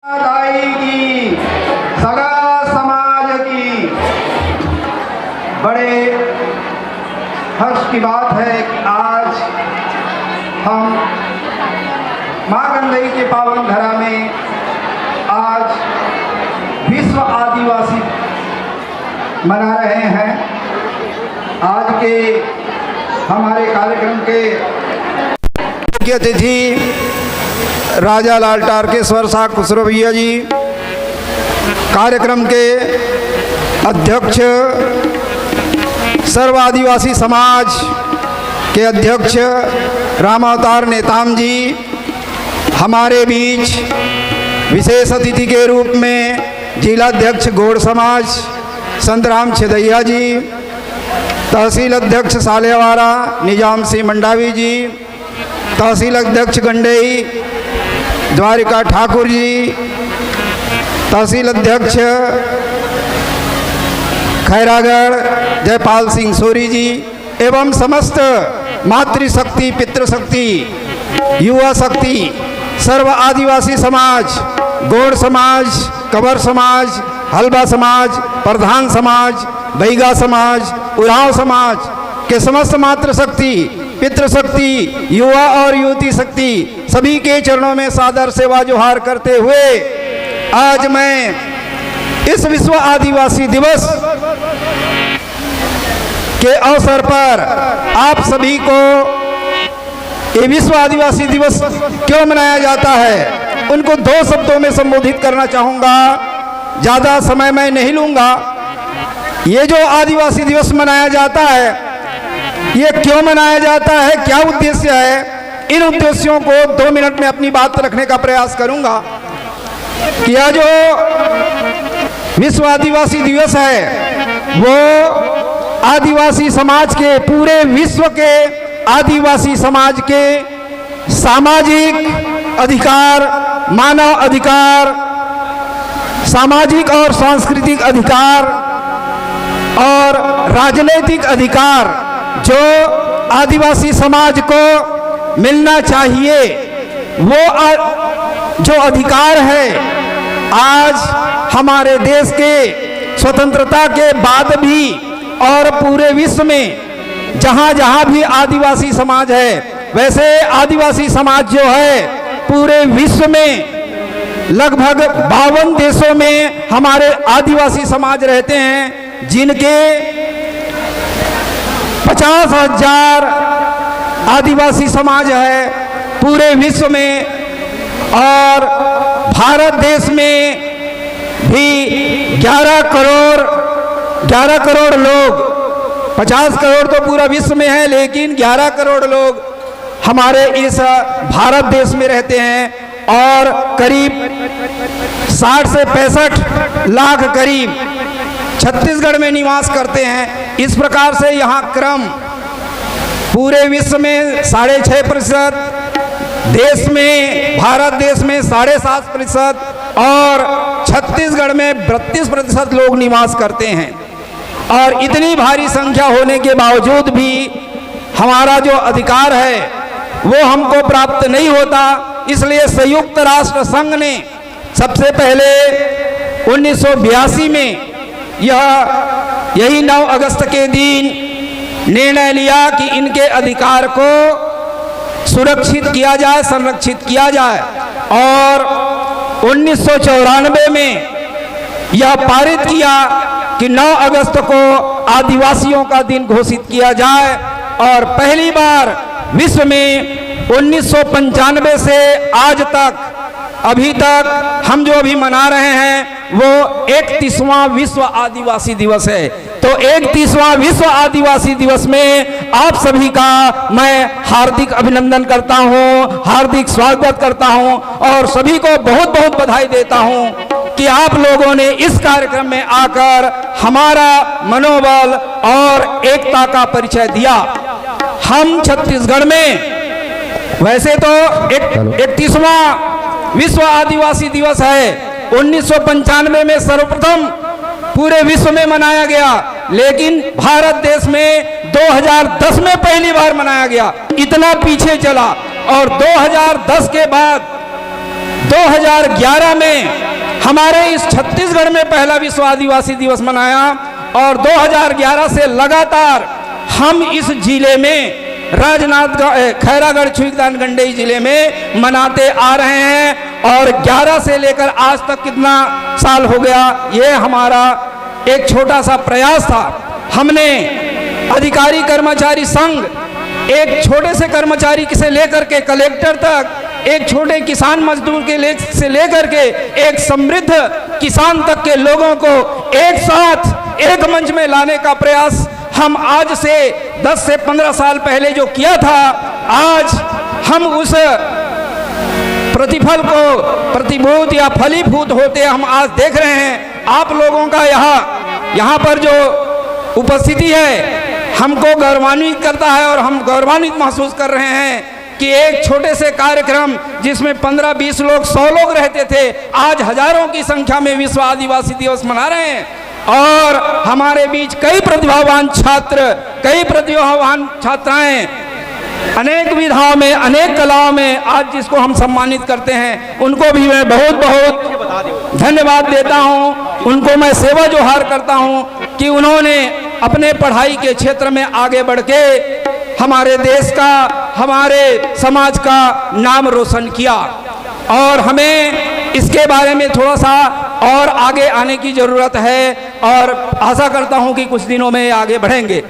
दाई की सगा समाज की बड़े हर्ष की बात है कि आज हम मां गंगई के पावन धरा में आज विश्व आदिवासी मना रहे हैं। आज के हमारे कार्यक्रम के मुख्य अतिथि राजा लाल टारकेश्वर शाह खुसरो भैया जी, कार्यक्रम के अध्यक्ष सर्व आदिवासी समाज के अध्यक्ष रामावतार नेताम जी, हमारे बीच विशेष अतिथि के रूप में जिलाध्यक्ष गौड़ समाज संतराम छेदैया जी, तहसील अध्यक्ष सालेवाड़ा निजाम सिंह मंडावी जी, तहसील अध्यक्ष गंडेई द्वारिका ठाकुर जी, तहसील अध्यक्ष खैरागढ़ जयपाल सिंह सोरी जी एवं समस्त मातृशक्ति, पितृशक्ति, युवा शक्ति, सर्व आदिवासी समाज, गौड़ समाज, कंवर समाज, हलबा समाज, प्रधान समाज, बैगा समाज, उरांव समाज के समस्त मातृशक्ति, पितृशक्ति, युवा और युवती शक्ति सभी के चरणों में सादर सेवा जोहार करते हुए आज मैं इस विश्व आदिवासी दिवस के अवसर पर आप सभी को ये विश्व आदिवासी दिवस क्यों मनाया जाता है उनको दो शब्दों में संबोधित करना चाहूँगा। ज़्यादा समय मैं नहीं लूँगा। ये जो आदिवासी दिवस मनाया जाता है, ये क्यों मनाया जाता है, क्या उद्देश्य है, इन उद्देश्यों को 2 मिनट में अपनी बात रखने का प्रयास करूंगा। कि यह जो विश्व आदिवासी दिवस है वो आदिवासी समाज के, पूरे विश्व के आदिवासी समाज के सामाजिक अधिकार, मानव अधिकार, सामाजिक और सांस्कृतिक अधिकार और राजनीतिक अधिकार जो आदिवासी समाज को मिलना चाहिए, वो जो अधिकार है आज हमारे देश के स्वतंत्रता के बाद भी और पूरे विश्व में जहाँ जहाँ भी आदिवासी समाज है, वैसे आदिवासी समाज जो है पूरे विश्व में लगभग 52 देशों में हमारे आदिवासी समाज रहते हैं, जिनके 50,000 आदिवासी समाज है पूरे विश्व में। और भारत देश में भी 11 करोड़ लोग, 50 करोड़ तो पूरा विश्व में है, लेकिन 11 करोड़ लोग हमारे इस भारत देश में रहते हैं और करीब 60 से 65 लाख करीब छत्तीसगढ़ में निवास करते हैं। इस प्रकार से यहाँ क्रम पूरे विश्व में 6.5%, देश में, भारत देश में 7.5% और छत्तीसगढ़ में 32% लोग निवास करते हैं। और इतनी भारी संख्या होने के बावजूद भी हमारा जो अधिकार है वो हमको प्राप्त नहीं होता। इसलिए संयुक्त राष्ट्र संघ ने सबसे पहले 1982 में यही 9 अगस्त के दिन निर्णय लिया कि इनके अधिकार को सुरक्षित किया जाए, संरक्षित किया जाए। और 1994 में यह पारित किया कि 9 अगस्त को आदिवासियों का दिन घोषित किया जाए। और पहली बार विश्व में 1995 से आज तक, अभी तक हम जो अभी मना रहे हैं वो 31वां विश्व आदिवासी दिवस है। तो 31वां विश्व आदिवासी दिवस में आप सभी का मैं हार्दिक अभिनंदन करता हूं, हार्दिक स्वागत करता हूं और सभी को बहुत बहुत बधाई देता हूं कि आप लोगों ने इस कार्यक्रम में आकर हमारा मनोबल और एकता का परिचय दिया। हम छत्तीसगढ़ में वैसे तो 31वां विश्व आदिवासी दिवस है, 1995 में सर्वप्रथम पूरे विश्व में मनाया गया, लेकिन भारत देश में 2010 में पहली बार मनाया गया। इतना पीछे चला और 2010 के बाद 2011 में हमारे इस छत्तीसगढ़ में पहला विश्व आदिवासी दिवस मनाया और 2011 से लगातार हम इस जिले में खैरागढ़ छुईदान गंडई जिले में मनाते आ रहे हैं। और 11 से लेकर आज तक कितना साल हो गया, ये हमारा एक छोटा सा प्रयास था। हमने अधिकारी कर्मचारी संघ, एक छोटे से कर्मचारी से लेकर के कलेक्टर तक, एक छोटे किसान मजदूर से लेकर के एक समृद्ध किसान तक के लोगों को एक साथ एक मंच में लाने का प्रयास हम आज से 10 से 15 साल पहले जो किया था, आज हम उस प्रतिफल को प्रतिभूत या फलीभूत होते हम आज देख रहे हैं। आप लोगों का यहाँ पर जो उपस्थिति है हमको गौरवान्वित करता है और हम गौरवान्वित महसूस कर रहे हैं कि एक छोटे से कार्यक्रम जिसमें 15-20 लोग 100 लोग रहते थे, आज हजारों की संख्या में विश्व आदिवासी दिवस मना रहे हैं। और हमारे बीच कई प्रतिभावान छात्र, कई प्रतिभावान छात्राएं अनेक विधाओं में, अनेक कलाओं में आज जिसको हम सम्मानित करते हैं, उनको भी मैं बहुत बहुत धन्यवाद देता हूं। उनको मैं सेवा जोहार करता हूं कि उन्होंने अपने पढ़ाई के क्षेत्र में आगे बढ़ के हमारे देश का, हमारे समाज का नाम रोशन किया। और हमें इसके बारे में थोड़ा सा और आगे आने की ज़रूरत है और आशा करता हूं कि कुछ दिनों में आगे बढ़ेंगे।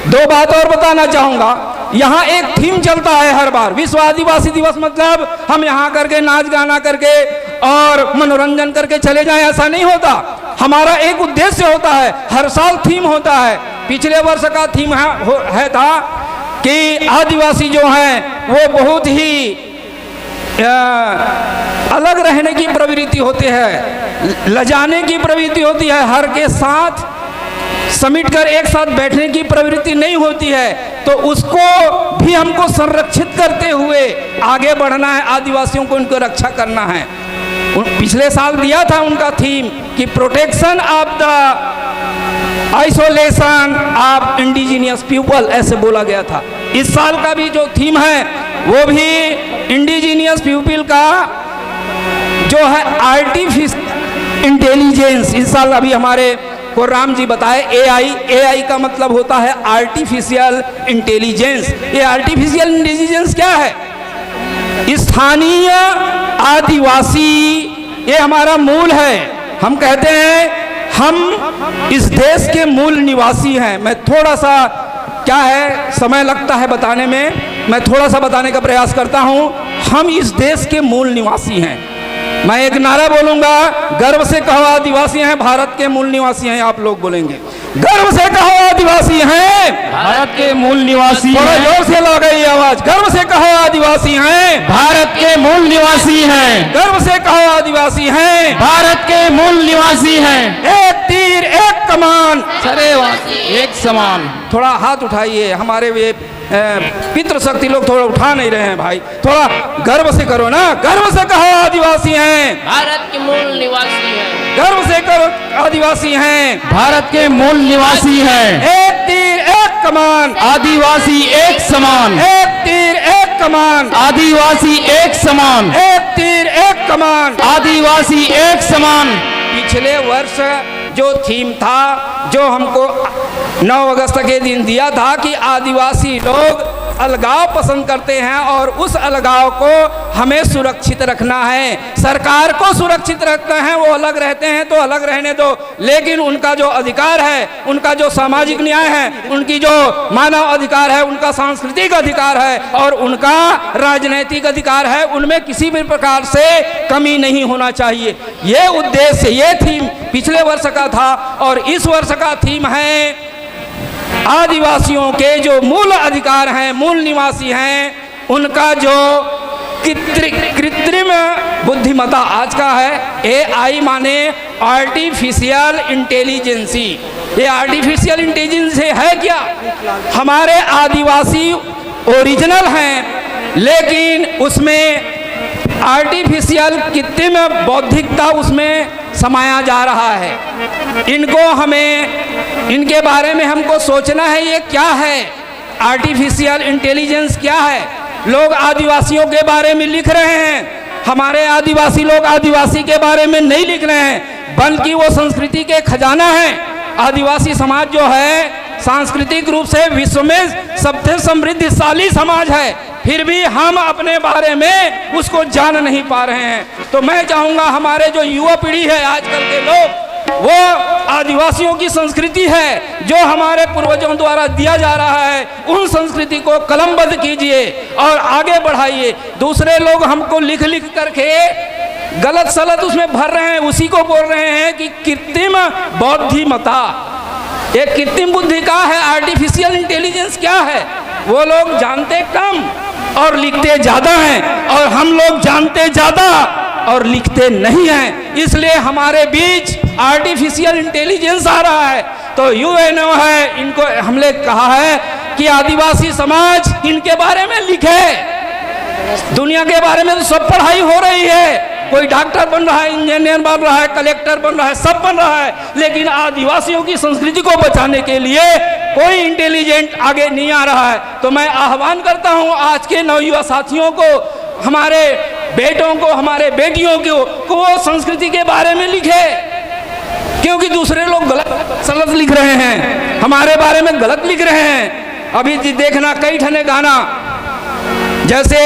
2 बात और बताना चाहूँगा। यहाँ एक थीम चलता है हर बार, विश्व आदिवासी दिवस मतलब हम यहाँ करके नाच गाना करके और मनोरंजन करके चले जाएं, ऐसा नहीं होता। हमारा एक उद्देश्य होता है, हर साल थीम होता है। पिछले वर्ष का थीम था कि आदिवासी जो हैं वो बहुत ही अलग रहने की प्रवृत्ति होती है, लजाने की प्रवृत्ति होती है, हर के साथ समेट कर एक साथ बैठने की प्रवृत्ति नहीं होती है। तो उसको भी हमको संरक्षित करते हुए आगे बढ़ना है, आदिवासियों को उनको रक्षा करना है। पिछले साल दिया था उनका थीम कि protection of the isolation of indigenous people, ऐसे बोला गया था। इस साल का भी जो थीम है वो भी इंडिजिनियस पीपल का जो है आर्टिफिशियल इंटेलिजेंस। इस साल अभी हमारे को राम जी बताए एआई का मतलब होता है आर्टिफिशियल इंटेलिजेंस। ये आर्टिफिशियल इंटेलिजेंस क्या है? स्थानीय आदिवासी, ये हमारा मूल है। हम कहते हैं हम इस देश के मूल निवासी हैं। मैं थोड़ा सा, क्या है समय लगता है बताने में, मैं थोड़ा सा बताने का प्रयास करता हूं। हम इस देश के मूल निवासी हैं। मैं एक नारा बोलूंगा, गर्व से कहो आदिवासी हैं, भारत के मूल निवासी हैं। आप लोग बोलेंगे, गर्व से कहो आदिवासी हैं, भारत के मूल निवासी हैं। थोड़ा जोर से लगाइए आवाज, गर्व से कहो आदिवासी हैं, भारत के मूल निवासी हैं। गर्व से कहो आदिवासी हैं, भारत के मूल निवासी हैं। एक तीर एक कमान, सरेवासी एक समान। थोड़ा हाथ उठाइए, हमारे वे पितृ शक्ति लोग थोड़ा उठा नहीं रहे हैं भाई, थोड़ा गर्व से करो ना। गर्व से कहो आदिवासी हैं, भारत के मूल निवासी हैं। गर्व से कहो आदिवासी हैं, भारत के मूल निवासी हैं। एक तीर एक कमान, आदिवासी एक समान। एक तीर एक कमान, आदिवासी एक समान। एक तीर एक कमान, आदिवासी एक समान। पिछले वर्ष जो थीम था, जो हमको 9 अगस्त के दिन दिया था कि आदिवासी लोग अलगाव पसंद करते हैं और उस अलगाव को हमें सुरक्षित रखना है। सरकार को सुरक्षित रखना है, वो अलग रहते हैं तो अलग रहने दो, लेकिन उनका जो अधिकार है, उनका जो सामाजिक न्याय है, उनकी जो मानव अधिकार है, उनका सांस्कृतिक अधिकार है और उनका राजनैतिक अधिकार है, उनमें किसी भी प्रकार से कमी नहीं होना चाहिए। ये उद्देश्य, ये थीम पिछले वर्ष का था और इस वर्ष का थीम है आदिवासियों के जो मूल अधिकार हैं, मूल निवासी हैं, उनका जो कृत्रिम बुद्धिमत्ता आज का है। एआई माने आर्टिफिशियल इंटेलिजेंसी। ये आर्टिफिशियल इंटेलिजेंस है क्या? हमारे आदिवासी ओरिजिनल हैं, लेकिन उसमें आर्टिफिशियल कृत्रिम बौद्धिकता उसमें समाया जा रहा है। इनको हमें, इनके बारे में हमको सोचना है, ये क्या है? आर्टिफिशियल इंटेलिजेंस क्या है? लोग आदिवासियों के बारे में लिख रहे हैं हमारे आदिवासी लोग आदिवासी के बारे में नहीं लिख रहे हैं, बल्कि वो संस्कृति के खजाना है। आदिवासी समाज जो है सांस्कृतिक रूप से विश्व में सबसे समृद्धशाली समाज है, फिर भी हम अपने बारे में उसको जान नहीं पा रहे हैं। तो मैं चाहूँगा हमारे जो युवा पीढ़ी है आजकल के लोग, वो आदिवासियों की संस्कृति है जो हमारे पूर्वजों द्वारा दिया जा रहा है, उन संस्कृति को कलमबद्ध कीजिए और आगे बढ़ाइए। दूसरे लोग हमको लिख लिख करके गलत सलत उसमें भर रहे हैं, उसी को बोल रहे हैं कि कृत्रिम बौद्धिमता, एक कृत्रिम बुद्धि का है, आर्टिफिशियल इंटेलिजेंस क्या है। वो लोग जानते कम और लिखते ज़्यादा हैं, और हम लोग जानते ज़्यादा और लिखते नहीं हैं। इसलिए हमारे बीच आर्टिफिशियल इंटेलिजेंस आ रहा है। तो यूएनओ है, इनको हमने कहा है कि आदिवासी समाज इनके बारे में लिखे। दुनिया के बारे में तो सब पढ़ाई हो रही है, कोई डॉक्टर बन रहा है, इंजीनियर बन रहा है, कलेक्टर बन रहा है, सब बन रहा है, लेकिन आदिवासियों की संस्कृति को बचाने के लिए कोई इंटेलिजेंट आगे नहीं आ रहा है। तो मैं आह्वान करता हूं आज के नवयुवा साथियों को, हमारे बेटों को, हमारे बेटियों को वो संस्कृति के बारे में लिखे, क्योंकि दूसरे लोग गलत सलत लिख रहे हैं, हमारे बारे में गलत लिख रहे हैं। अभी देखना कई ठने गाना, जैसे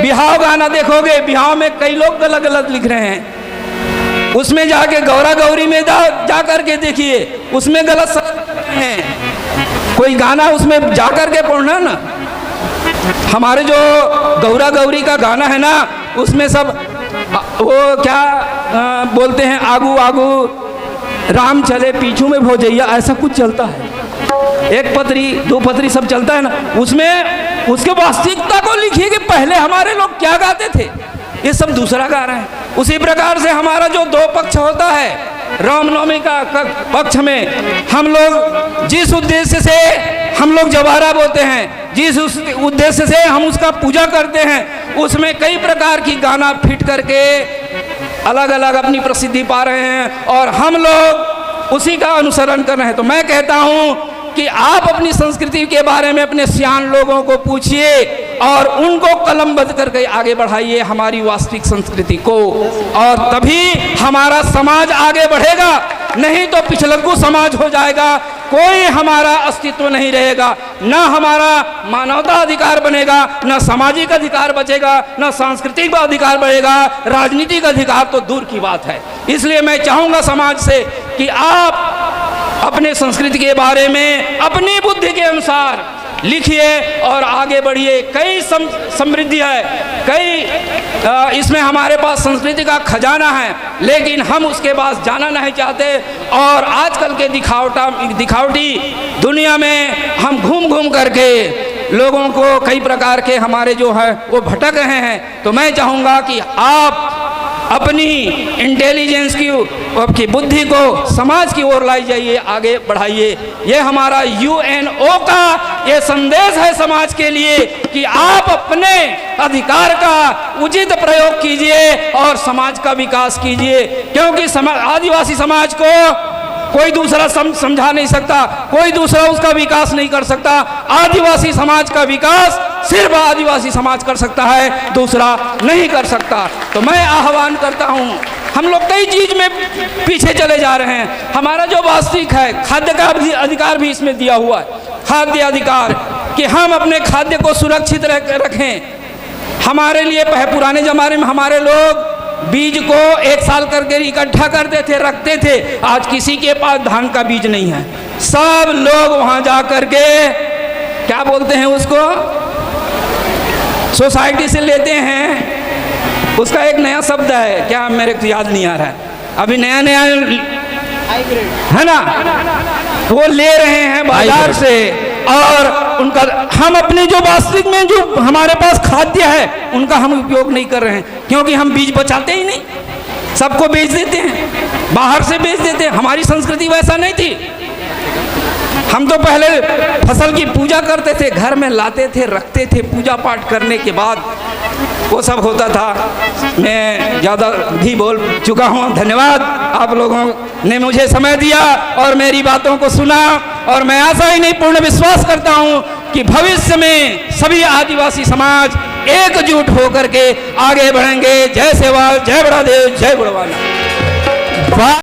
बिहाव गाना देखोगे, बिहाव में कई लोग गलत गलत लिख रहे हैं। उसमें जाके गौरा गौरी में जा करके देखिए, उसमें गलत सलत लिख रहे हैं। कोई गाना उसमें जा करके पढ़ना ना। हमारे जो गौरा गौरी का गाना है ना, उसमें सब वो क्या बोलते हैं, आगू आगू राम चले पीछू में भोजैया, ऐसा कुछ चलता है। एक पत्री दो पत्री सब चलता है ना, उसमें उसके वास्तविकता को लिखिए कि पहले हमारे लोग क्या गाते थे, ये सब दूसरा गा रहे हैं। उसी प्रकार से हमारा जो दो पक्ष होता है, रामनवमी का पक्ष में हम लोग जिस उद्देश्य से हम लोग जवारा बोलते हैं, जिस उद्देश्य से हम उसका पूजा करते हैं, उसमें कई प्रकार की गाना फिट करके अलग अलग अपनी प्रसिद्धि पा रहे हैं और हम लोग उसी का अनुसरण कर रहे हैं। तो मैं कहता हूं कि आप अपनी संस्कृति के बारे में अपने सियान लोगों को पूछिए और उनको कलमबद्ध करके आगे बढ़ाइए हमारी वास्तविक संस्कृति को, और तभी हमारा समाज आगे बढ़ेगा। नहीं तो पिछलग्गू समाज हो जाएगा, कोई हमारा अस्तित्व नहीं रहेगा, न हमारा मानवता अधिकार बनेगा, न सामाजिक अधिकार बचेगा, न सांस्कृतिक अधिकार बढ़ेगा, राजनीतिक अधिकार तो दूर की बात है। इसलिए मैं चाहूँगा समाज से कि आप अपने संस्कृति के बारे में अपनी बुद्धि के अनुसार लिखिए और आगे बढ़िए। कई समृद्धि है, कई इसमें हमारे पास संस्कृति का खजाना है, लेकिन हम उसके पास जाना नहीं चाहते। और आजकल के दिखावटी दुनिया में हम घूम घूम करके लोगों को कई प्रकार के हमारे जो है वो भटक रहे हैं। तो मैं चाहूँगा कि आप अपनी इंटेलिजेंस की बुद्धि को समाज की ओर लाई जाइए, आगे बढ़ाइए। ये हमारा यूएनओ का ये संदेश है समाज के लिए कि आप अपने अधिकार का उचित प्रयोग कीजिए और समाज का विकास कीजिए, क्योंकि आदिवासी समाज को कोई दूसरा समझा नहीं सकता, कोई दूसरा उसका विकास नहीं कर सकता। आदिवासी समाज का विकास सिर्फ आदिवासी समाज कर सकता है, दूसरा नहीं कर सकता। तो मैं आह्वान करता हूँ, हम लोग कई चीज में पीछे चले जा रहे हैं। हमारा जो वास्तविक है खाद्य का अधिकार भी इसमें दिया हुआ है, खाद्य अधिकार, कि हम अपने खाद्य को सुरक्षित रखें। हमारे लिए पुराने जमाने में हमारे लोग बीज को एक साल करके इकट्ठा करते थे, रखते थे। आज किसी के पास धान का बीज नहीं है, सब लोग वहां जा करके क्या बोलते हैं उसको, सोसाइटी से लेते हैं। उसका एक नया शब्द है, क्या मेरे को याद नहीं आ रहा है, अभी नया नया है ना, वो ले रहे हैं बाजार से। और उनका हम अपने जो वास्तविक में जो हमारे पास खाद्य है उनका हम उपयोग नहीं कर रहे हैं, क्योंकि हम बीज बचाते ही नहीं, सबको बेच देते हैं, बाहर से बेच देते हैं। हमारी संस्कृति वैसा नहीं थी। हम तो पहले फसल की पूजा करते थे, घर में लाते थे, रखते थे, पूजा पाठ करने के बाद वो सब होता था। मैं ज़्यादा भी बोल चुका हूँ, धन्यवाद। आप लोगों ने मुझे समय दिया और मेरी बातों को सुना, और मैं आशा ही नहीं पूर्ण विश्वास करता हूँ कि भविष्य में सभी आदिवासी समाज एकजुट होकर के आगे बढ़ेंगे। जय सेवाल, जय बड़ा देव, जय गुणवाला।